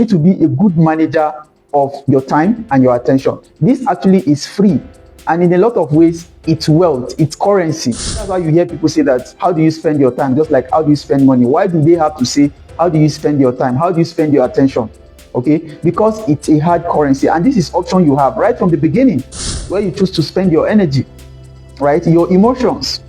need to be a good manager of your time and your attention. This actually is free, and in a lot of ways, it's wealth, it's currency. That's why you hear people say that, how do you spend your time? Just like, how do you spend money? Why do they have to say, how do you spend your time? How do you spend your attention? Okay, because it's a hard currency, and this is option you have right from the beginning, where you choose to spend your energy, right? Your emotions,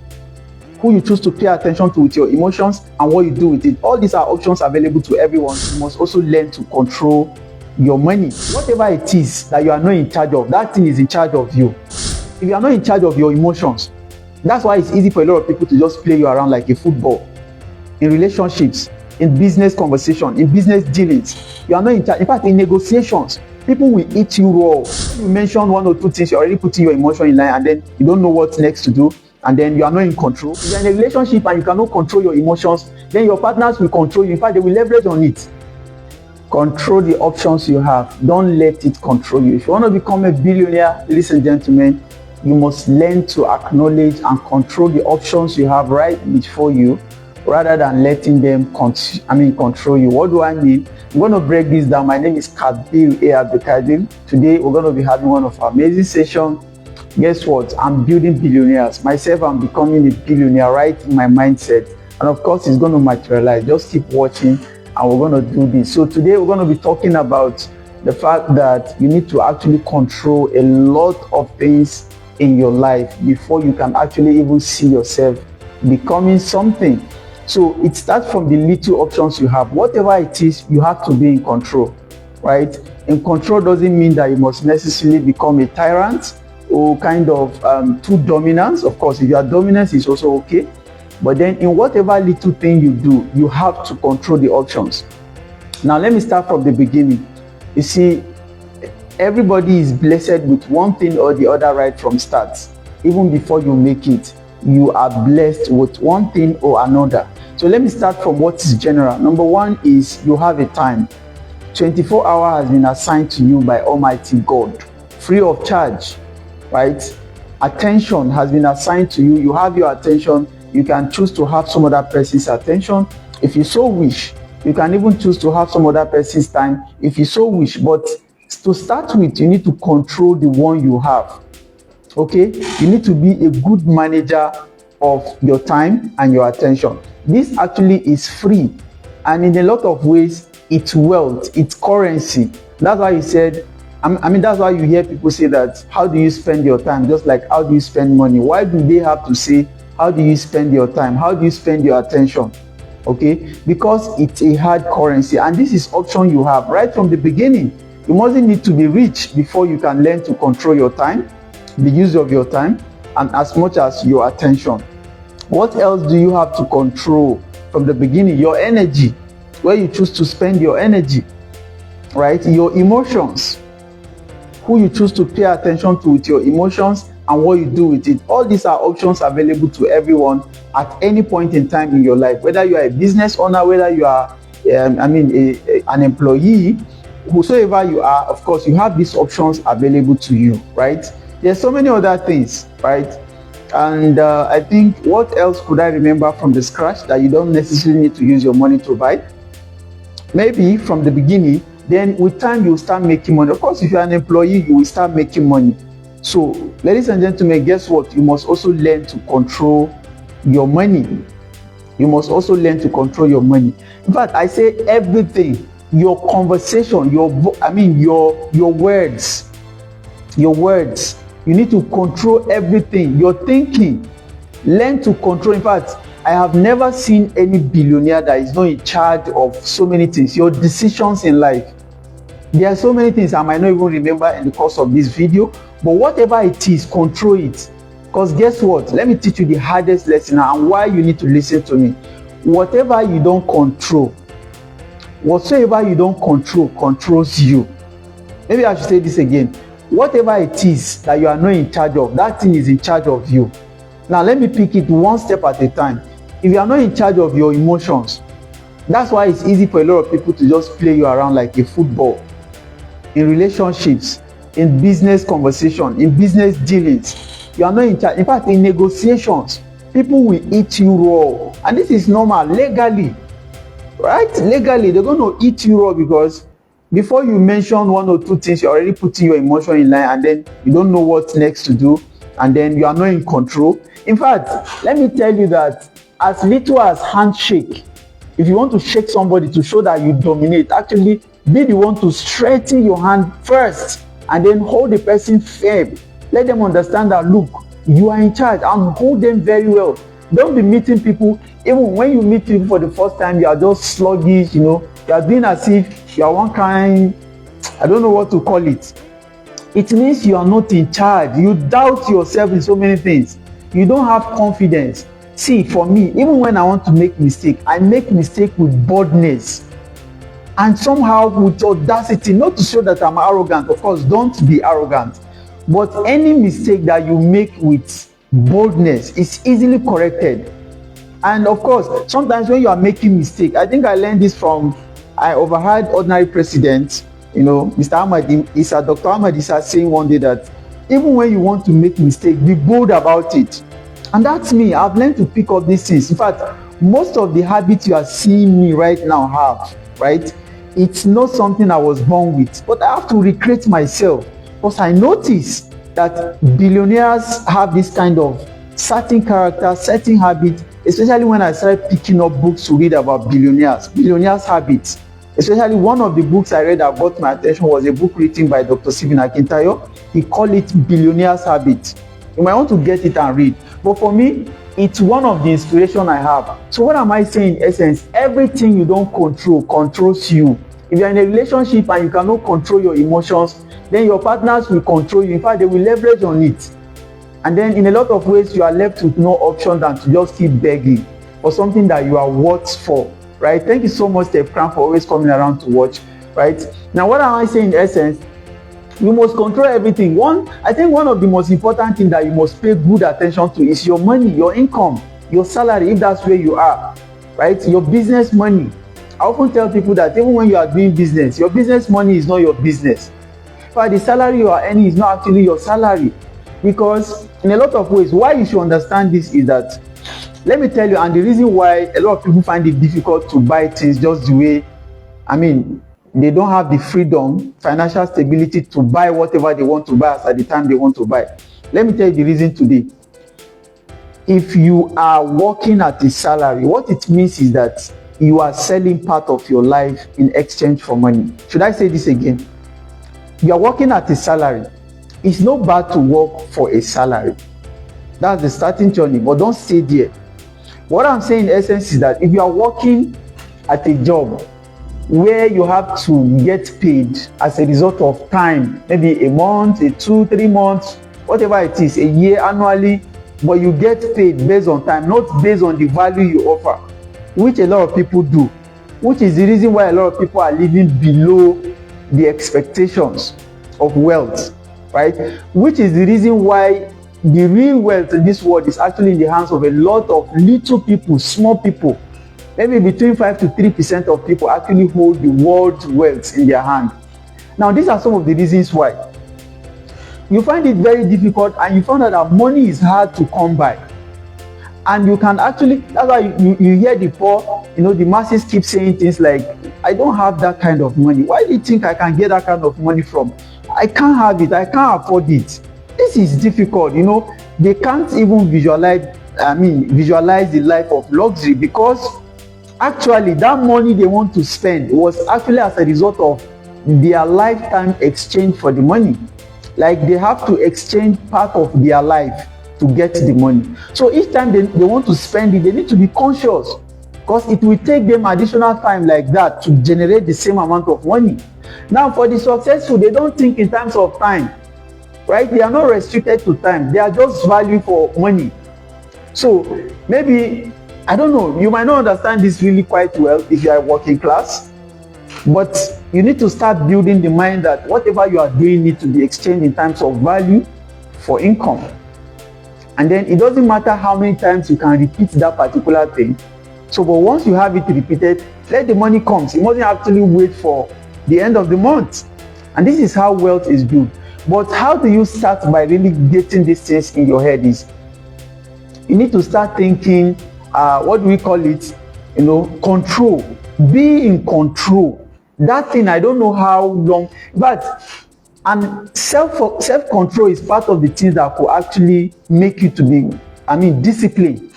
who you choose to pay attention to with your emotions, and what you do with it. All these are options available to everyone. You must also learn to control your money. Whatever it is that you are not in charge of, that thing is in charge of you. If you are not in charge of your emotions, that's why it's easy for a lot of people to just play you around like a football. In relationships, in business conversation, in business dealings, you are not in charge. In fact, in negotiations, people will eat you raw. You mention one or two things, you're already putting your emotion in line, and then you don't know what's next to do, and then you are not in control. If you're in a relationship and you cannot control your emotions, then your partners will control you. In fact, they will leverage on it. Control the options you have. Don't let it control you. If you want to become a billionaire, ladies and gentlemen, you must learn to acknowledge and control the options you have right before you, rather than letting them control you. What do I mean? I'm going to break this down. My name is Kabil A. Abdulkadir. Today, we're going to be having one of our amazing sessions. Guess what? I'm building billionaires. Myself, I'm becoming a billionaire right in my mindset. And of course, it's going to materialize. Just keep watching, and we're going to do this. So today, we're going to be talking about the fact that you need to actually control a lot of things in your life before you can actually even see yourself becoming something. So it starts from the little options you have. Whatever it is, you have to be in control, right? In control doesn't mean that you must necessarily become a tyrant or kind of too dominant. Of course, if you are dominant, it's also okay. But then in whatever little thing you do, you have to control the options. Now, let me start from the beginning. You see, everybody is blessed with one thing or the other right from start. Even before you make it, you are blessed with one thing or another. So let me start from what is general. Number one is you have a time. 24 hours has been assigned to you by Almighty God, free of charge, right? Attention has been assigned to you. You have your attention. You can choose to have some other person's attention if you so wish. You can even choose to have some other person's time if you so wish. But to start with, you need to control the one you have. Okay, you need to be a good manager of your time and your attention. This actually is free, and in a lot of ways, it's wealth, it's currency. That's why he said, that's why you hear people say that, how do you spend your time? Just like, how do you spend money? Why do they have to say, how do you spend your time? How do you spend your attention? Okay, because it's a hard currency, and this is option you have right from the beginning. You mustn't need to be rich before you can learn to control your time, the use of your time, and as much as your attention. What else do you have to control from the beginning? Your energy, where you choose to spend your energy, right? Your emotions, who you choose to pay attention to with your emotions, and what you do with it. All these are options available to everyone at any point in time in your life, whether you are a business owner, whether you are an employee, whosoever you are. Of course, you have these options available to you, right? There's so many other things, right? And I think, what else could I remember from the scratch that you don't necessarily need to use your money to buy? Maybe from the beginning, then with time you'll start making money. Of course, if you're an employee, you will start making money. So, ladies and gentlemen, guess what? You must also learn to control your money. You must also learn to control your money. In fact, I say everything. Your conversation, your words. You need to control everything. Your thinking. Learn to control. In fact, I have never seen any billionaire that is not in charge of so many things. Your decisions in life. There are so many things I might not even remember in the course of this video. But whatever it is, control it. Because guess what? Let me teach you the hardest lesson and why you need to listen to me. Whatever you don't control, whatsoever you don't control, controls you. Maybe I should say this again. Whatever it is that you are not in charge of, that thing is in charge of you. Now, let me pick it one step at a time. If you are not in charge of your emotions, that's why it's easy for a lot of people to just play you around like a football. In relationships, in business conversation, in business dealings, you are not in charge. In fact, in negotiations, people will eat you raw. And this is normal, legally. Right? Legally, they're going to eat you raw because Before you mention one or two things, you're already putting your emotion in line, and then you don't know what's next to do, and then you are not in control. In fact, let me tell you that as little as handshake, if you want to shake somebody to show that you dominate, actually be the one to straighten your hand first and then hold the person firm. Let them understand that, look, you are in charge, and hold them very well. Don't be meeting people, even when you meet people for the first time, you are just sluggish, you are doing as if you are one kind, I don't know what to call it. It means you are not in charge. You doubt yourself in so many things. You don't have confidence. See, for me, even when I want to make mistake, I make mistake with boldness and somehow with audacity, not to show that I'm arrogant. Of course, don't be arrogant. But any mistake that you make with boldness is easily corrected. And of course, sometimes when you are making mistake, I think I learned this from, I overheard ordinary president, Mr. Dr. Ahmad Issa saying one day that even when you want to make mistake, be bold about it. And that's me. I've learned to pick up these things. In fact, most of the habits you are seeing me right now have, right? It's not something I was born with, but I have to recreate myself, because I notice that billionaires have this kind of certain character, certain habit, especially when I started picking up books to read about billionaires' habits. Especially one of the books I read that got my attention was a book written by Dr. Stephen Akintayo. He called it Billionaires' Habits. You might want to get it and read. But for me, it's one of the inspiration I have. So what am I saying in essence? Everything you don't control controls you. If you're in a relationship and you cannot control your emotions, then your partners will control you. In fact, they will leverage on it. And then in a lot of ways, you are left with no option than to just keep begging for something that you are worth for. Right? Thank you so much, Steph Cram, for always coming around to watch. Right? Now, what am I saying in essence? You must control everything. I think one of the most important things that you must pay good attention to is your money, your income, your salary, if that's where you are. Right? Your business money. I often tell people that even when you are doing business, your business money is not your business. But the salary you are earning is not actually your salary. Because in a lot of ways, why you should understand this is that, let me tell you, and the reason why a lot of people find it difficult to buy things just the way, they don't have the freedom, financial stability to buy whatever they want to buy at the time they want to buy. Let me tell you the reason today. If you are working at a salary, what it means is that you are selling part of your life in exchange for money. Should I say this again? You are working at a salary. It's not bad to work for a salary. That's the starting journey, but don't stay there. What I'm saying in essence is that if you are working at a job where you have to get paid as a result of time, maybe a month, 2-3 months, whatever it is, a year, annually, but you get paid based on time, not based on the value you offer, which a lot of people do, which is the reason why a lot of people are living below the expectations of wealth, right? Which is the reason why the real wealth in this world is actually in the hands of a lot of little people, small people. Maybe between 5 to 3% of people actually hold the world's wealth in their hand. Now, these are some of the reasons why. You find it very difficult, and you find out that money is hard to come by. And you can actually, that's why you hear the poor, the masses keep saying things like, I don't have that kind of money. Why do you think I can get that kind of money from? I can't have it. I can't afford it. This is difficult. They can't even visualize the life of luxury, because actually that money they want to spend was actually as a result of their lifetime exchange for the money. Like they have to exchange part of their life to get the money. So each time they want to spend it, they need to be conscious, because it will take them additional time like that to generate the same amount of money. Now, for the successful, they don't think in terms of time, right? They are not restricted to time. They are just value for money. So maybe, I don't know, you might not understand this really quite well if you are working class, but you need to start building the mind that whatever you are doing needs to be exchanged in terms of value for income. And then it doesn't matter how many times you can repeat that particular thing. So, but once you have it repeated, let the money come. You mustn't actually wait for the end of the month. And this is how wealth is built. But how do you start by really getting these things in your head? Is you need to start thinking, what do we call it? Control. Be in control. That thing, I don't know how long, but and self-control is part of the things that could actually make you to be, disciplined.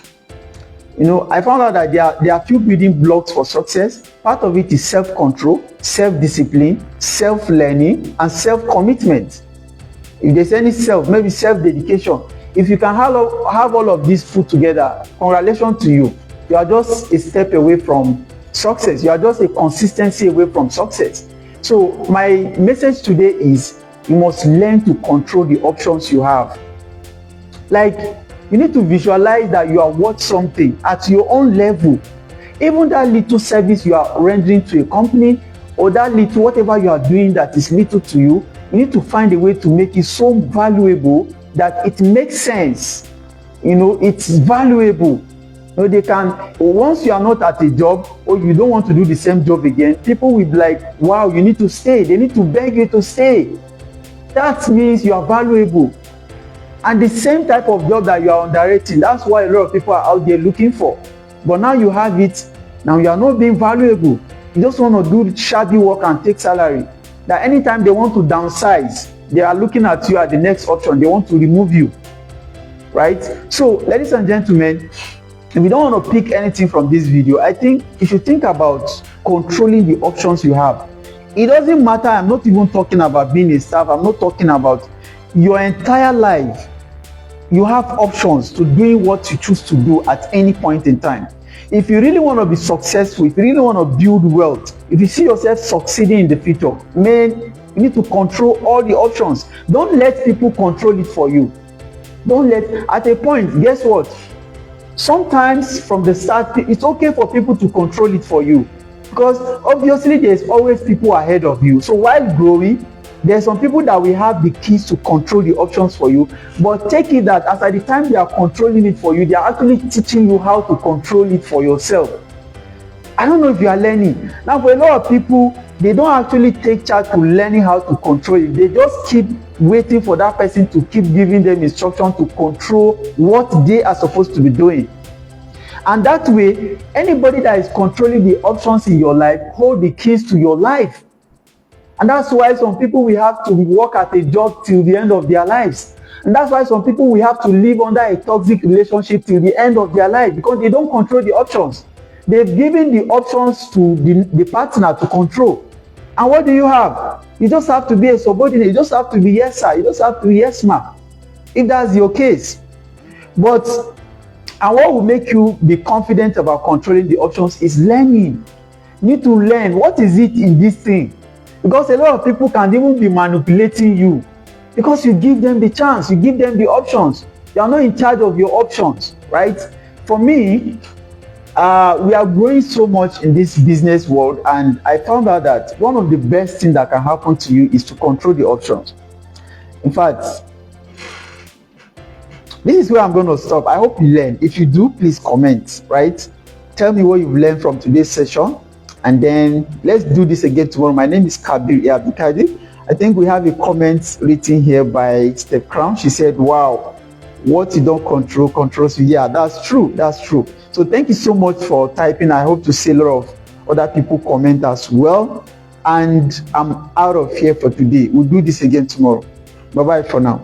I found out that there are few building blocks for success. Part of it is self-control, self-discipline, self-learning, and self-commitment. If there's any maybe self-dedication. If you can have all of these put together, congratulations to you. You are just a step away from success. You are just a consistency away from success. So my message today is you must learn to control the options you have. Like, you need to visualize that you are worth something at your own level. Even that little service you are rendering to a company, or that little whatever you are doing that is little to you, you need to find a way to make it so valuable that it makes sense. It's valuable. They can, once you are not at a job or you don't want to do the same job again, people will be like, wow, you need to stay. They need to beg you to stay. That means you are valuable. And the same type of job that you are underrating, that's why a lot of people are out there looking for. But now you have it, now you are not being valuable. You just want to do shabby work and take salary. That anytime they want to downsize, they are looking at you as the next option. They want to remove you, right? So, ladies and gentlemen, if you don't want to pick anything from this video, I think you should think about controlling the options you have. It doesn't matter. I'm not even talking about being a staff. I'm not talking about your entire life. You have options to doing what you choose to do at any point in time. If you really want to be successful, if you really want to build wealth, if you see yourself succeeding in the future, man, you need to control all the options. Don't let people control it for you. At a point, guess what? Sometimes from the start, it's okay for people to control it for you, because obviously there's always people ahead of you. So while growing, there's some people that will have the keys to control the options for you, but take it that as at the time they are controlling it for you, they are actually teaching you how to control it for yourself. I don't know if you are learning. Now, for a lot of people, they don't actually take charge to learning how to control it. They just keep waiting for that person to keep giving them instruction to control what they are supposed to be doing. And that way, anybody that is controlling the options in your life hold the keys to your life. And that's why some people will have to work at a job till the end of their lives. And that's why some people will have to live under a toxic relationship till the end of their life, because they don't control the options. They've given the options to the partner to control. And what do you have? You just have to be a subordinate. You just have to be yes sir. You just have to be yes ma'am, if that's your case. But, and what will make you be confident about controlling the options is learning. You need to learn what is it in this thing. Because a lot of people can even be manipulating you, because you give them the chance, you give them the options. You are not in charge of your options, right? For me, we are growing so much in this business world, and I found out that one of the best things that can happen to you is to control the options. In fact, this is where I'm going to stop. I hope you learn. If you do, please comment, right? Tell me what you've learned from today's session. And then let's do this again tomorrow. My name is Kabir Abdikadi. I think we have a comment written here by Steph Crown. She said, wow, what you don't control controls you. Yeah, that's true. That's true. So thank you so much for typing. I hope to see a lot of other people comment as well. And I'm out of here for today. We'll do this again tomorrow. Bye-bye for now.